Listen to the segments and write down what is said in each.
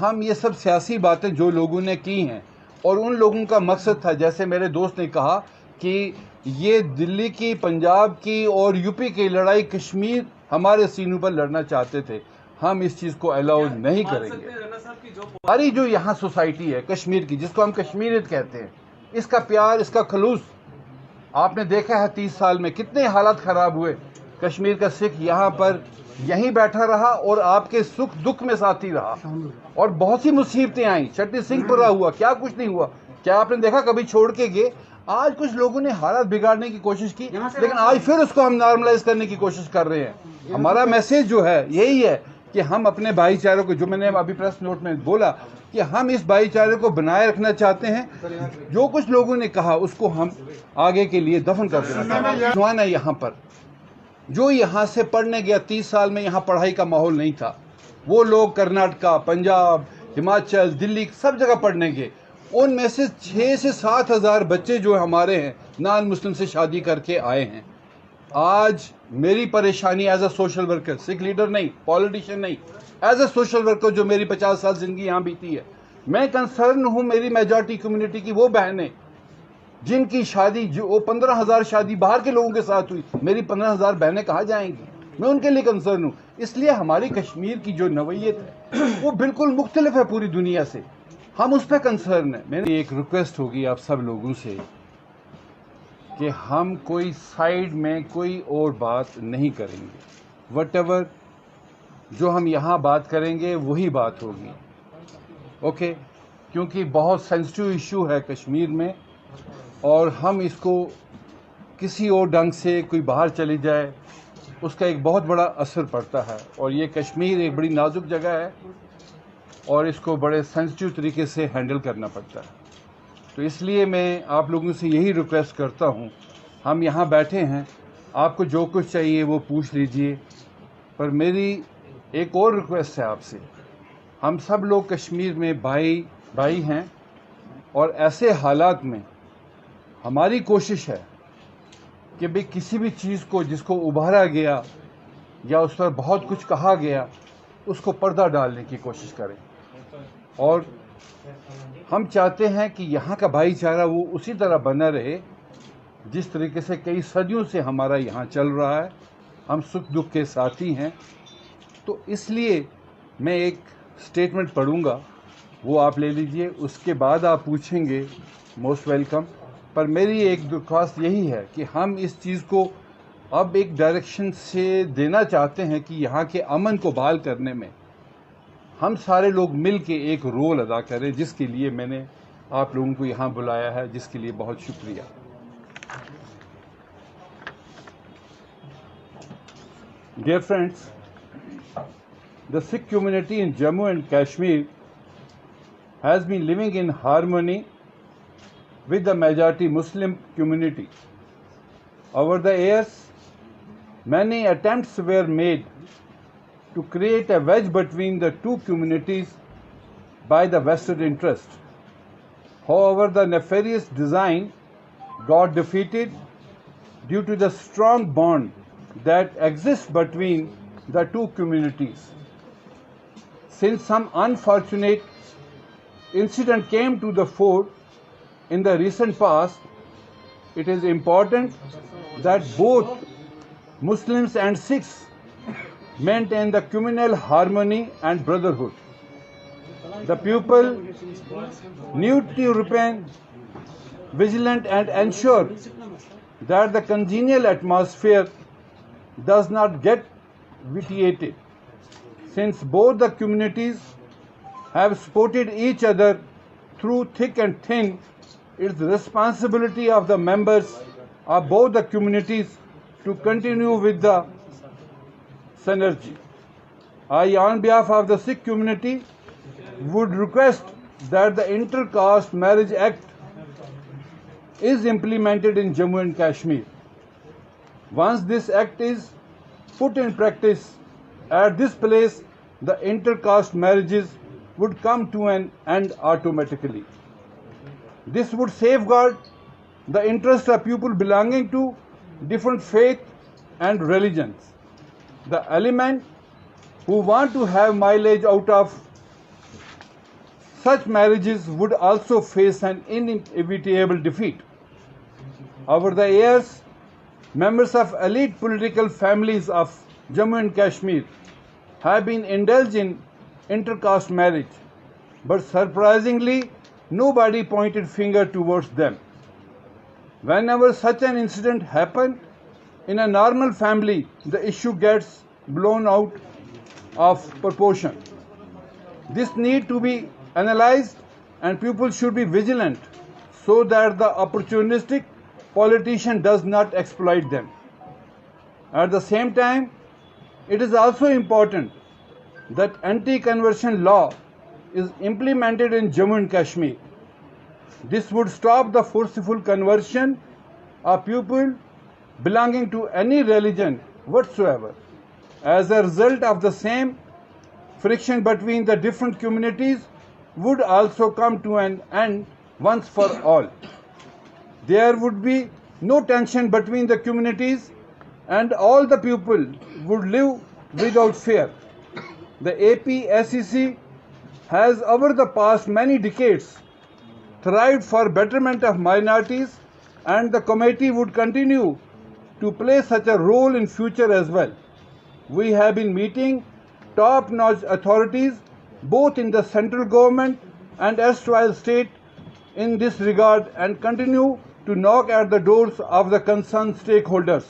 ہم یہ سب سیاسی باتیں جو لوگوں نے کی ہیں اور ان لوگوں کا مقصد تھا، جیسے میرے دوست نے کہا کہ یہ دلی کی، پنجاب کی اور یو پی کی لڑائی کشمیر ہمارے سینوں پر لڑنا چاہتے تھے، ہم اس چیز کو الاؤ نہیں کریں گے۔ ہماری جو یہاں سوسائٹی ہے کشمیر کی، جس کو ہم کشمیریت کہتے ہیں، اس کا پیار، اس کا خلوص آپ نے دیکھا ہے 30 سال میں کتنے حالات خراب ہوئے۔ کشمیر کا سکھ یہاں پر یہیں بیٹھا رہا اور آپ کے سکھ دکھ میں ساتھی رہا، اور بہت سی مصیبتیں آئیں، چٹی سنگھ پورا ہوا، کیا کچھ نہیں ہوا، کیا آپ نے دیکھا کبھی چھوڑ کے گئے؟ آج کچھ لوگوں نے حالات بگاڑنے کی کوشش کی، لیکن آج پھر اس کو ہم نارملائز کرنے کی کوشش کر رہے ہیں۔ ہمارا میسج جو ہے یہی ہے کہ ہم اپنے بھائی چارے کو، جو میں نے ابھی پریس نوٹ میں بولا، کہ ہم اس بھائی چارے کو بنائے رکھنا چاہتے ہیں۔ جو کچھ لوگوں نے کہا اس کو ہم آگے کے لیے دفن کر دینا ہے۔ یہاں پر جو یہاں سے پڑھنے گیا 30 سال میں یہاں پڑھائی کا ماحول نہیں تھا، وہ لوگ کرناٹکا، پنجاب، ہماچل، دلی سب جگہ پڑھنے گئے۔ ان میں سے 6 سے 7 ہزار بچے جو ہمارے ہیں نان مسلم سے شادی کر کے آئے ہیں۔ آج میری پریشانی as a social worker, Sikh leader نہیں، پولیٹیشین نہیں، ایز اے سوشل ورکر جو میری 50 سال زندگی یہاں بیتی ہے، میں کنسرن ہوں میری میجورٹی کمیونٹی کی وہ بہنیں جن کی شادی، جو 15,000 شادی باہر کے لوگوں کے ساتھ ہوئی، میری 15,000 بہنیں کہاں جائیں گی؟ میں ان کے لیے کنسرن ہوں۔ اس لیے ہماری کشمیر کی جو نوعیت ہے وہ بالکل مختلف ہے پوری دنیا سے، ہم اس پہ کنسرن ہیں۔ میری ایک ریکویسٹ ہوگی آپ سب لوگوں سے کہ ہم کوئی سائیڈ میں کوئی اور بات نہیں کریں گے، وٹ ایور جو ہم یہاں بات کریں گے وہی بات ہوگی، اوکے؟ کیونکہ بہت سینسٹیو ایشو ہے کشمیر میں، اور ہم اس کو کسی اور ڈھنگ سے کوئی باہر چلی جائے اس کا ایک بہت بڑا اثر پڑتا ہے، اور یہ کشمیر ایک بڑی نازک جگہ ہے اور اس کو بڑے سینسٹیو طریقے سے ہینڈل کرنا پڑتا ہے۔ تو اس لیے میں آپ لوگوں سے یہی ریکویسٹ کرتا ہوں، ہم یہاں بیٹھے ہیں، آپ کو جو کچھ چاہیے وہ پوچھ لیجئے، پر میری ایک اور ریکویسٹ ہے آپ سے، ہم سب لوگ کشمیر میں بھائی ہیں، اور ایسے حالات میں ہماری کوشش ہے کہ بھی کسی بھی چیز کو جس کو ابھارا گیا یا اس پر بہت کچھ کہا گیا اس کو پردہ ڈالنے کی کوشش کریں، اور ہم چاہتے ہیں کہ یہاں کا بھائی چارہ وہ اسی طرح بنا رہے جس طریقے سے کئی صدیوں سے ہمارا یہاں چل رہا ہے، ہم سکھ دکھ کے ساتھی ہیں۔ تو اس لیے میں ایک سٹیٹمنٹ پڑھوں گا، وہ آپ لے لیجئے، اس کے بعد آپ پوچھیں گے، موسٹ ویلکم۔ پر میری ایک درخواست یہی ہے کہ ہم اس چیز کو اب ایک ڈائریکشن سے دینا چاہتے ہیں کہ یہاں کے امن کو بحال کرنے میں ہم سارے لوگ مل کے ایک رول ادا کریں، جس کے لیے میں نے آپ لوگوں کو یہاں بلایا ہے، جس کے لیے بہت شکریہ۔ Dear friends, the Sikh community in Jammu and Kashmir has been living in harmony with the majority Muslim community. Over the years, many attempts were made to create a wedge between the two communities by the vested interest. However, the nefarious design got defeated due to the strong bond that exists between the two communities. Since some unfortunate incident came to the fore in the recent past, it is important that both Muslims and Sikhs maintain the communal harmony and brotherhood. The people need to remain vigilant and ensure that the congenial atmosphere does not get vitiated. Since both the communities have supported each other through thick and thin, it is the responsibility of the members of both the communities to continue with the synergy. I, on behalf of the Sikh community, would request that the Inter-Caste Marriage Act is implemented in Jammu and Kashmir. Once this act is put in practice, at this place the inter-caste marriages would come to an end automatically. This would safeguard the interests of people belonging to different faith and religions. The element who want to have mileage out of such marriages would also face an inevitable defeat. Over the years, members of elite political families of Jammu and Kashmir have been indulged in intercaste marriage, but surprisingly, nobody pointed finger towards them. Whenever such an incident happens in a normal family, the issue gets blown out of proportion. This needs to be analyzed, and people should be vigilant so that the opportunistic politician does not exploit them. At the same time, it is also important that anti-conversion law is implemented in Jammu and Kashmir. This would stop the forceful conversion of people belonging to any religion whatsoever. As a result of the same, friction between the different communities would also come to an end once for all. There would be no tension between the communities, and all the people would live without fear. The APSEC has over the past many decades thrived for betterment of minorities, and the committee would continue to play such a role in future as well. We have been meeting top-notch authorities both in the central government and erstwhile state in this regard, and continue to knock at the doors of the concerned stakeholders.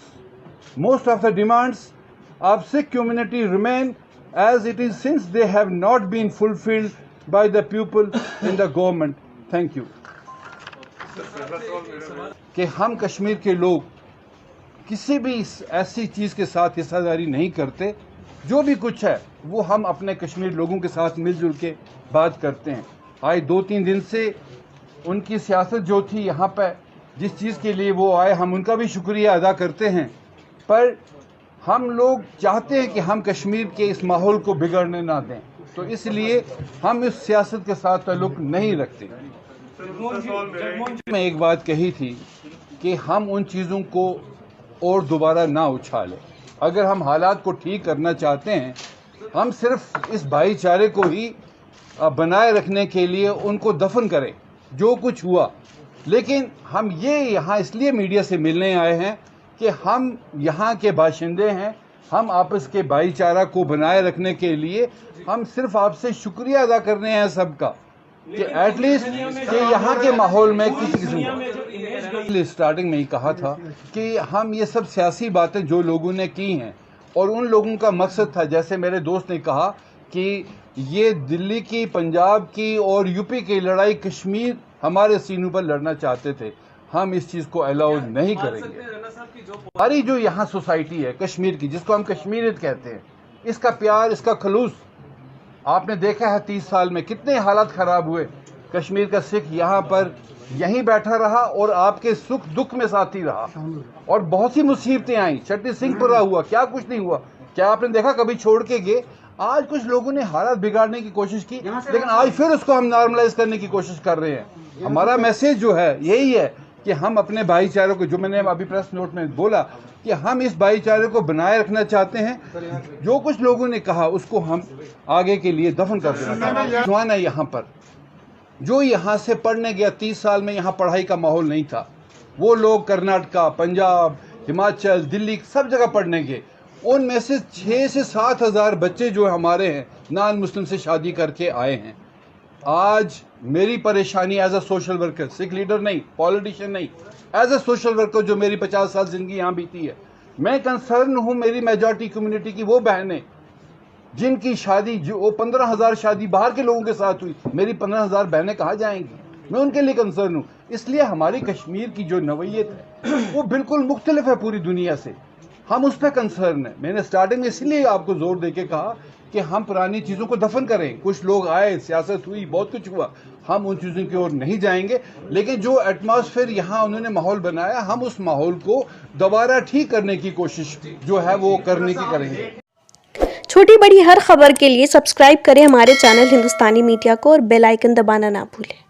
Most of the demands of Sikh community remain as it is, since they have not been fulfilled by the people in the government. Thank you. کہ ہم کشمیر کے لوگ کسی بھی ایسی چیز کے ساتھ حصہ داری نہیں کرتے. جو بھی کچھ ہے وہ ہم اپنے کشمیر لوگوں کے ساتھ مل جل کے بات کرتے ہیں. آج 2-3 دن سے ان کی سیاست جو تھی یہاں پہ, جس چیز کے لیے وہ آئے, ہم ان کا بھی شکریہ ادا کرتے ہیں, پر ہم لوگ چاہتے ہیں کہ ہم کشمیر کے اس ماحول کو بگڑنے نہ دیں, تو اس لیے ہم اس سیاست کے ساتھ تعلق نہیں رکھتے. میں ایک بات کہی تھی کہ ہم ان چیزوں کو اور دوبارہ نہ اچھالیں. اگر ہم حالات کو ٹھیک کرنا چاہتے ہیں, ہم صرف اس بھائی چارے کو ہی بنائے رکھنے کے لیے ان کو دفن کریں جو کچھ ہوا. لیکن ہم یہ یہاں اس لیے میڈیا سے ملنے آئے ہیں کہ ہم یہاں کے باشندے ہیں, ہم آپس کے بھائی چارہ کو بنائے رکھنے کے لیے ہم صرف آپ سے شکریہ ادا کرنے ہیں سب کا, کہ ایٹ لیسٹ کہ یہاں کے ماحول میں کسی قسم کا. اسٹارٹنگ میں ہی کہا تھا کہ ہم یہ سب سیاسی باتیں جو لوگوں نے کی ہیں, اور ان لوگوں کا مقصد تھا, جیسے میرے دوست نے کہا کہ یہ دلی کی, پنجاب کی اور یوپی کی لڑائی کشمیر ہمارے سینوں پر لڑنا چاہتے تھے. ہم اس چیز کو الاؤ نہیں کریں گے. ہماری جو یہاں سوسائٹی ہے کشمیر کی, جس کو ہم کشمیریت کہتے ہیں, اس کا پیار, اس کا خلوص آپ نے دیکھا ہے 30 سال میں کتنے حالات خراب ہوئے. کشمیر کا سکھ یہاں پر یہیں بیٹھا رہا اور آپ کے سکھ دکھ میں ساتھی رہا, اور بہت سی مصیبتیں آئیں. چھٹی سنگھ پورا ہوا, کیا کچھ نہیں ہوا, کیا آپ نے دیکھا کبھی چھوڑ کے گئے. آج کچھ لوگوں نے حالات بگاڑنے کی کوشش کی, لیکن آج پھر اس کو ہم نارملائز کرنے کی کوشش کر رہے ہیں. ہمارا میسیج جو ہے یہی ہے کہ ہم اپنے بھائی چارے کو, جو میں نے ابھی پریس نوٹ میں بولا, کہ ہم اس بھائی چارے کو بنائے رکھنا چاہتے ہیں. جو کچھ لوگوں نے کہا اس کو ہم آگے کے لیے دفن کر دینا چاہتے ہیں. یہاں پر جو یہاں سے پڑھنے گیا 30 سال میں یہاں پڑھائی کا ماحول نہیں تھا, وہ لوگ کرناٹکا, پنجاب, ہماچل, دلی سب جگہ پڑھنے گئے. ان میں سے 6 سے 7 ہزار بچے جو ہمارے ہیں نان مسلم سے شادی کر کے آئے ہیں. آج میری پریشانی as a social worker, Sikh leader نہیں, پولیٹیشین نہیں, ایز اے سوشل ورکر جو میری 50 سال زندگی یہاں بیتی ہے, میں کنسرن ہوں میری میجورٹی کمیونٹی کی وہ بہنیں جن کی شادی, جو 15,000 شادی باہر کے لوگوں کے ساتھ ہوئی, میری 15,000 بہنیں کہاں جائیں گی. میں ان کے لیے کنسرن ہوں. اس لیے ہماری کشمیر کی جو نوعیت ہے وہ بالکل مختلف ہے پوری دنیا سے, ہم اس پہ کنسرن ہیں. میں نے اسٹارٹنگ میں اس لیے آپ کو زور دے کے کہا کہ ہم پرانی چیزوں کو دفن کریں. کچھ لوگ آئے, سیاست ہوئی, بہت کچھ ہوا, ہم ان چیزوں کی اور نہیں جائیں گے. لیکن جو ایٹماسفیئر یہاں انہوں نے ماحول بنایا, ہم اس ماحول کو دوبارہ ٹھیک کرنے کی کوشش جو ہے وہ کرنے کی کریں گے. چھوٹی بڑی ہر خبر کے لیے سبسکرائب کریں ہمارے چینل ہندوستانی میڈیا کو, اور بیل آئیکن دبانا نہ بھولیں.